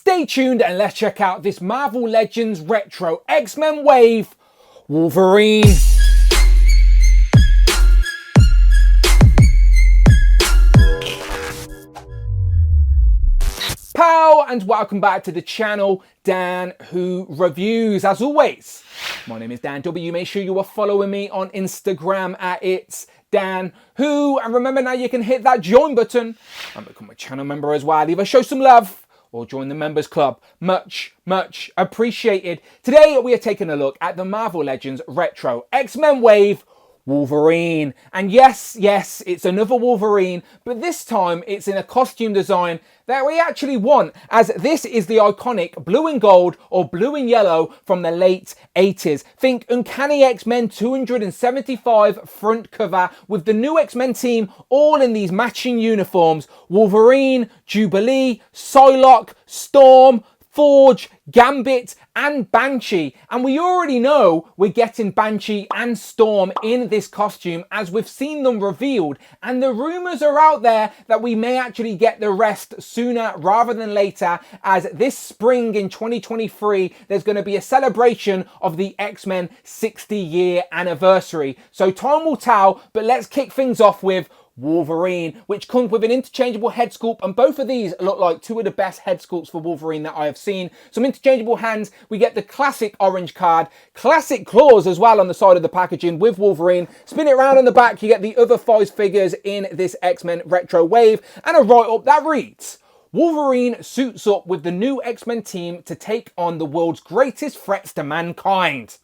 Stay tuned and let's check out this Marvel Legends Retro X-Men Wave Wolverine. Pow, and welcome back to the channel, Dan Who Reviews. As always, my name is Dan W. Make sure you are following me on Instagram at It's Dan Who, and remember now you can hit that join button and become a channel member as well. Either show some love or join the members club. Much appreciated. Today we are taking a look at the Marvel Legends Retro X-Men Wave Wolverine. And yes, it's another Wolverine, but this time it's in a costume design that we actually want, as this is the iconic blue and gold or blue and yellow from the late 80s. Think Uncanny X-Men 275 front cover with the new X-Men team all in these matching uniforms. Wolverine, Jubilee, Psylocke, Storm, Forge, Gambit and Banshee, and we already know we're getting Banshee and Storm in this costume as we've seen them revealed, and the rumours are out there that we may actually get the rest sooner rather than later, as this spring in 2023 there's going to be a celebration of the X-Men 60-year anniversary. So time will tell, but let's kick things off with Wolverine, which comes with an interchangeable head sculpt, and both of these look like two of the best head sculpts for Wolverine that I have seen. Some interchangeable hands, we get the classic orange card, classic claws as well on the side of the packaging with Wolverine. Spin it around on the back, you get the other 5 figures in this X-Men Retro Wave, and a write-up that reads: Wolverine suits up with the new X-Men team to take on the world's greatest threats to mankind.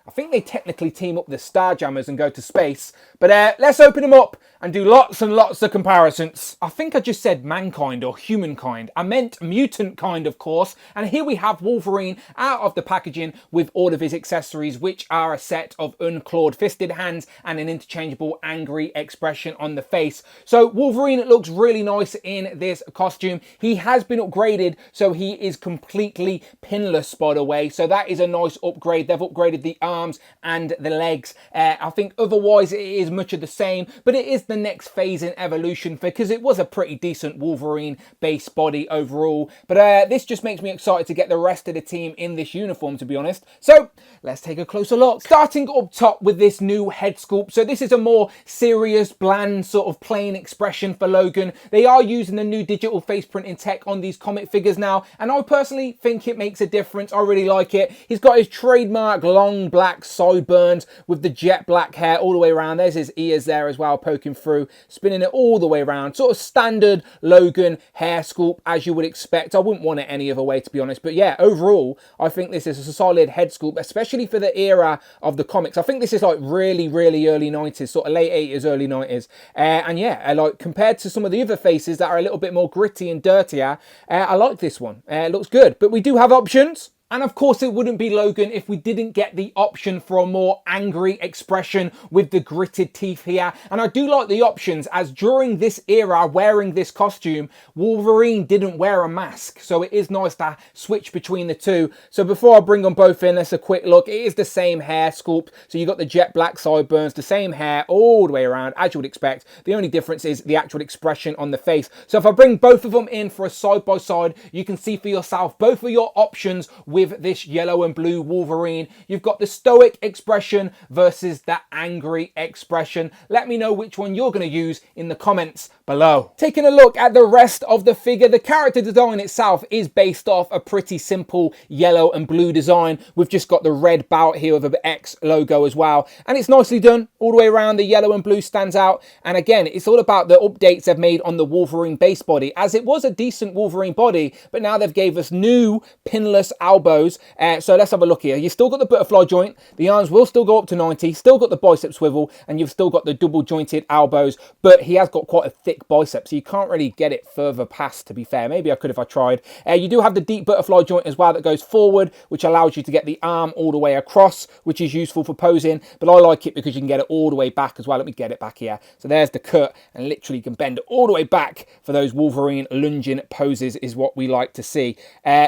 I think they technically team up the Starjammers and go to space, but let's open them up and do lots and lots of comparisons. I think I just said mankind or humankind. I meant mutantkind, of course. And here we have Wolverine out of the packaging with all of his accessories, which are a set of unclawed fisted hands and an interchangeable angry expression on the face. So Wolverine looks really nice in this costume. He has been upgraded, so he is completely pinless, by the way. So that is a nice upgrade. They've upgraded the arms and the legs. I think otherwise it is much of the same, but it is the next phase in evolution because it was a pretty decent Wolverine base body overall. But this just makes me excited to get the rest of the team in this uniform, to be honest. So let's take a closer look. Starting up top with this new head sculpt. So this is a more serious, bland, sort of plain expression for Logan. They are using the new digital face printing tech on these comic figures now, and I personally think it makes a difference. I really like it. He's got his trademark long black sideburns with the jet black hair all the way around. There's his ears there as well, poking through, spinning it all the way around. Sort of standard Logan hair sculpt as you would expect. I wouldn't want it any other way, to be honest. But yeah, overall, I think this is a solid head sculpt, especially for the era of the comics. I think this is like really early 90s, sort of late 80s, early 90s. And yeah, like compared to some of the other faces that are a little bit more gritty and dirtier, I like this one. It looks good. But we do have options. And of course it wouldn't be Logan if we didn't get the option for a more angry expression with the gritted teeth here. And I do like the options, as during this era wearing this costume, Wolverine didn't wear a mask. So it is nice to switch between the two. So before I bring them both in, let's a quick look. It is the same hair sculpt. So you got the jet black sideburns, the same hair all the way around as you would expect. The only difference is the actual expression on the face. So if I bring both of them in for a side by side, you can see for yourself both of your options with this yellow and blue Wolverine. You've got the stoic expression versus the angry expression. Let me know which one you're going to use in the comments below. Taking a look at the rest of the figure, the character design itself is based off a pretty simple yellow and blue design. We've just got the red bout here with an X logo as well, and it's nicely done all the way around. The yellow and blue stands out, and again, it's all about the updates they've made on the Wolverine base body, as it was a decent Wolverine body, but now they've gave us new pinless elbows. So let's have a look here. You've still got the butterfly joint, the arms will still go up to 90, still got the bicep swivel, and you've still got the double jointed elbows, but he has got quite a thick bicep, so you can't really get it further past, to be fair. Maybe I could if I tried. You do have the deep butterfly joint as well that goes forward, which allows you to get the arm all the way across, which is useful for posing, but I like it because you can get it all the way back as well. Let me get it back here. So there's the cut, and literally you can bend it all the way back for those Wolverine lunging poses is what we like to see.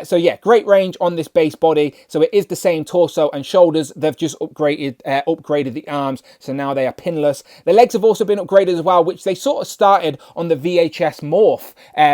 So yeah, great range on this base body. So it is the same torso and shoulders. They've just upgraded the arms, so now they are pinless. The legs have also been upgraded as well, which they sort of started on the VHS morph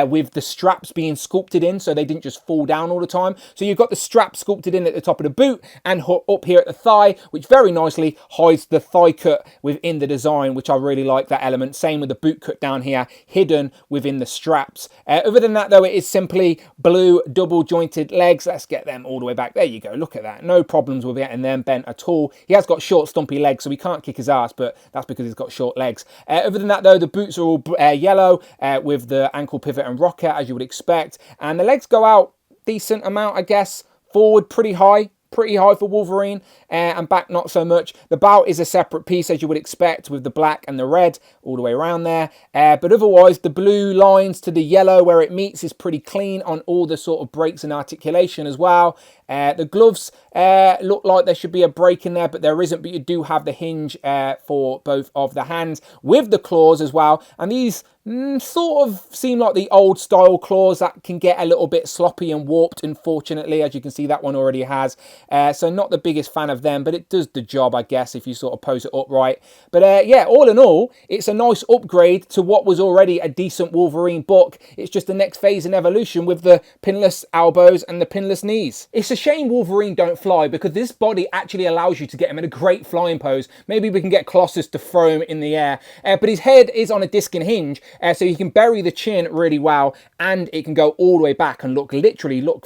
with the straps being sculpted in, so they didn't just fall down all the time. So you've got the strap sculpted in at the top of the boot and up here at the thigh, which very nicely hides the thigh cut within the design, which I really like that element. Same with the boot cut down here, hidden within the straps. Other than that though, it is simply blue double jointed legs. Let's get them all the way back. There you go, look at that. No problems with getting them bent at all. He has got short stumpy legs, so he can't kick his ass, but that's because he's got short legs. Other than that though, the boots are all yellow with the ankle pivot and rocker, as you would expect, and the legs go out decent amount, I guess, forward pretty high for Wolverine, and back not so much. The bout is a separate piece, as you would expect, with the black and the red all the way around there, but otherwise the blue lines to the yellow where it meets is pretty clean on all the sort of breaks and articulation as well. The gloves look like there should be a break in there, but there isn't, but you do have the hinge for both of the hands with the claws as well, and these sort of seem like the old style claws that can get a little bit sloppy and warped, unfortunately, as you can see that one already has. So not the biggest fan of them, but it does the job, I guess, if you sort of pose it upright. But yeah, all in all, it's a nice upgrade to what was already a decent Wolverine book. It's just the next phase in evolution with the pinless elbows and the pinless knees. It's a shame Wolverine don't fly, because this body actually allows you to get him in a great flying pose. Maybe we can get Colossus to throw him in the air, but his head is on a disc and hinge, so you can bury the chin really well, and it can go all the way back and look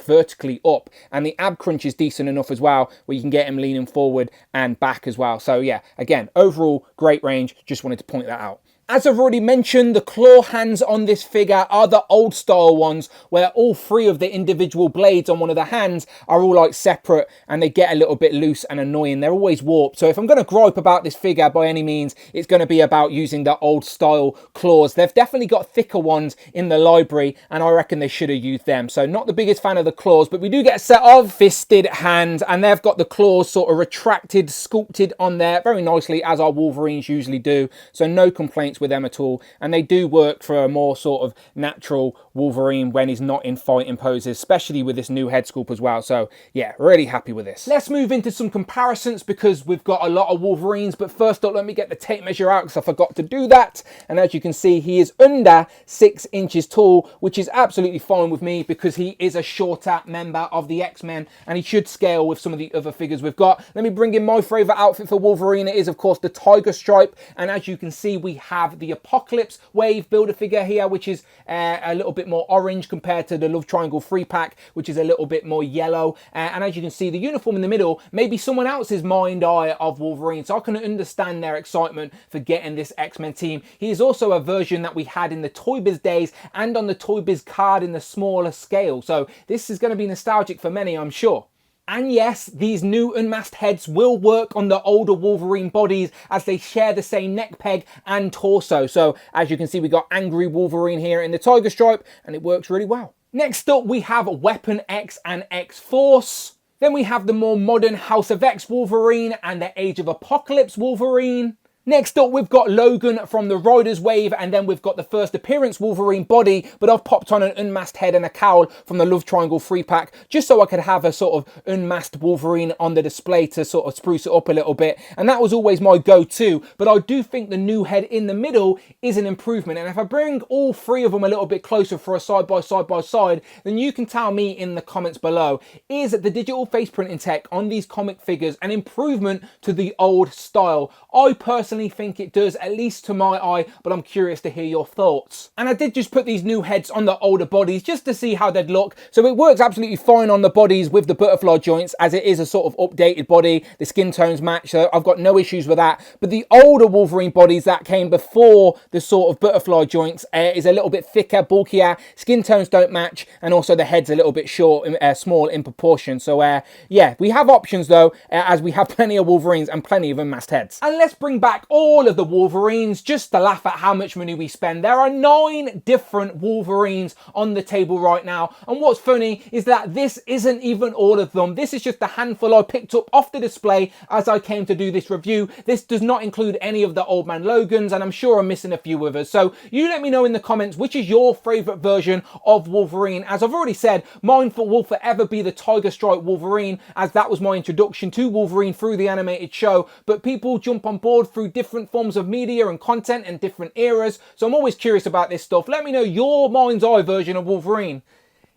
vertically up, and the ab crunch is decent enough as well, where you can get him leaning forward and back as well. So yeah, again, overall great range. Just wanted to point that out. As I've already mentioned, the claw hands on this figure are the old style ones, where all three of the individual blades on one of the hands are all like separate, and they get a little bit loose and annoying. They're always warped. So if I'm going to gripe about this figure by any means, it's going to be about using the old style claws. They've definitely got thicker ones in the library, and I reckon they should have used them. So not the biggest fan of the claws, but we do get a set of fisted hands, and they've got the claws sort of retracted, sculpted on there very nicely, as our Wolverines usually do. So no complaints with them at all, and they do work for a more sort of natural Wolverine when he's not in fighting poses, especially with this new head sculpt as well. So yeah, really happy with this. Let's move into some comparisons, because we've got a lot of Wolverines, but first up, let me get the tape measure out, because I forgot to do that. And as you can see, he is under 6 inches tall, which is absolutely fine with me, because he is a shorter member of the X-Men, and he should scale with some of the other figures we've got. Let me bring in my favorite outfit for Wolverine. It is of course the tiger stripe, and as you can see, we have the Apocalypse Wave Build-A-Figure here, which is a little bit more orange compared to the Love Triangle 3-pack, which is a little bit more yellow. And as you can see, the uniform in the middle may be someone else's mind eye of Wolverine, so I can understand their excitement for getting this X-Men team. He is also a version that we had in the Toy Biz days and on the Toy Biz card in the smaller scale, so this is going to be nostalgic for many, I'm sure. And yes, these new unmasked heads will work on the older Wolverine bodies, as they share the same neck peg and torso. So as you can see, we got Angry Wolverine here in the tiger stripe, and it works really well. Next up, we have Weapon X and X-Force. Then we have the more modern House of X Wolverine and the Age of Apocalypse Wolverine. Next up, we've got Logan from the Riders Wave, and then we've got the first appearance Wolverine body, but I've popped on an unmasked head and a cowl from the Love Triangle 3-pack, just so I could have a sort of unmasked Wolverine on the display to sort of spruce it up a little bit, and that was always my go-to, but I do think the new head in the middle is an improvement, and if I bring all three of them a little bit closer for a side-by-side, then you can tell me in the comments below, is the digital face printing tech on these comic figures an improvement to the old style? I personally think it does, at least to my eye, but I'm curious to hear your thoughts. And I did just put these new heads on the older bodies just to see how they'd look. So it works absolutely fine on the bodies with the butterfly joints, as it is a sort of updated body. The skin tones match, so I've got no issues with that. But the older Wolverine bodies that came before the sort of butterfly joints is a little bit thicker, bulkier, skin tones don't match, and also the head's a little bit small in proportion. So yeah, we have options though, as we have plenty of Wolverines and plenty of unmasked heads. And let's bring back all of the Wolverines just to laugh at how much money we spend. There are 9 different Wolverines on the table right now, and what's funny is that this isn't even all of them. This is just a handful I picked up off the display as I came to do this review. This does not include any of the Old Man Logans, and I'm sure I'm missing a few others. So you let me know in the comments which is your favourite version of Wolverine. As I've already said, mine will forever be the Tiger Stripe Wolverine, as that was my introduction to Wolverine through the animated show, but people jump on board through through different forms of media and content and different eras, so I'm always curious about this stuff. Let me know your mind's eye version of Wolverine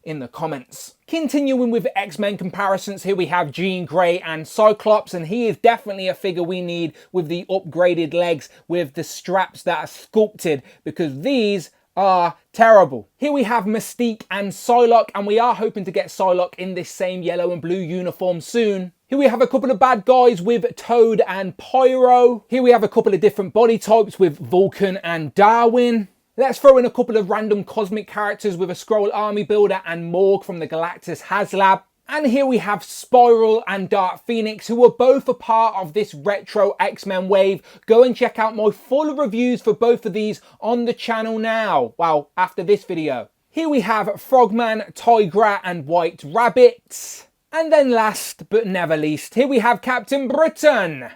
in the comments. Continuing with X-Men comparisons, here we have Jean Grey and Cyclops, and he is definitely a figure we need with the upgraded legs, with the straps that are sculpted, because these are terrible. Here we have Mystique and Psylocke, and we are hoping to get Psylocke in this same yellow and blue uniform soon. Here we have a couple of bad guys with Toad and Pyro. Here we have a couple of different body types with Vulcan and Darwin. Let's throw in a couple of random cosmic characters with a Skrull Army Builder and Morg from the Galactus HasLab. And here we have Spiral and Dark Phoenix, who are both a part of this retro X-Men wave. Go and check out my full reviews for both of these on the channel now. Well, after this video. Here we have Frogman, Tigra and White Rabbit. And then last but never least, here we have Captain Britain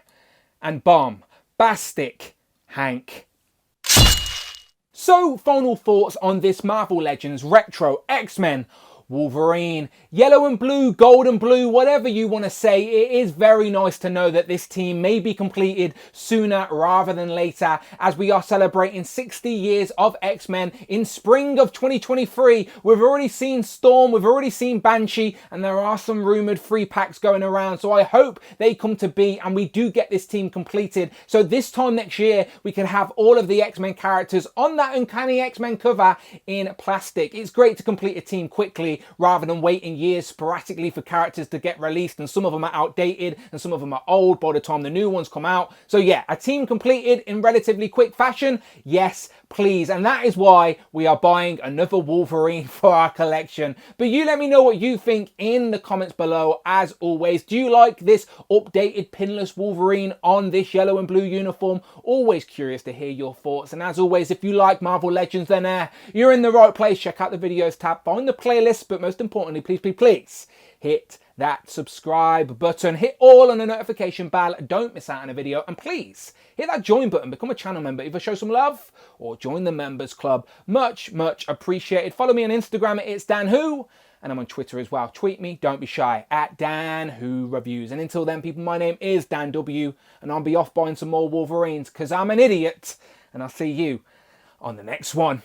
and Bombastic Hank. So, final thoughts on this Marvel Legends Retro X-Men Wolverine. Yellow and blue, gold and blue, whatever you want to say, it is very nice to know that this team may be completed sooner rather than later, as we are celebrating 60 years of X-Men in spring of 2023. We've already seen Storm, we've already seen Banshee, and there are some rumoured free packs going around, so I hope they come to be and we do get this team completed. So this time next year, we can have all of the X-Men characters on that Uncanny X-Men cover in plastic. It's great to complete a team quickly, rather than waiting years sporadically for characters to get released, and some of them are outdated and some of them are old by the time the new ones come out. So yeah, a team completed in relatively quick fashion, yes please, and that is why we are buying another Wolverine for our collection. But you let me know what you think in the comments below. As always, do you like this updated pinless Wolverine on this yellow and blue uniform? Always curious to hear your thoughts, and as always, if you like Marvel Legends, then you're in the right place. Check out the videos tab, find the playlist, but most importantly, please hit that subscribe button, hit all on the notification bell, don't miss out on a video, and please hit that join button, become a channel member, either show some love or join the members club. Much appreciated. Follow me on Instagram, it's Dan Who, and I'm on Twitter as well. Tweet me, don't be shy, at Dan Who Reviews. And until then, people, my name is Dan W, and I'll be off buying some more Wolverines because I'm an idiot, and I'll see you on the next one.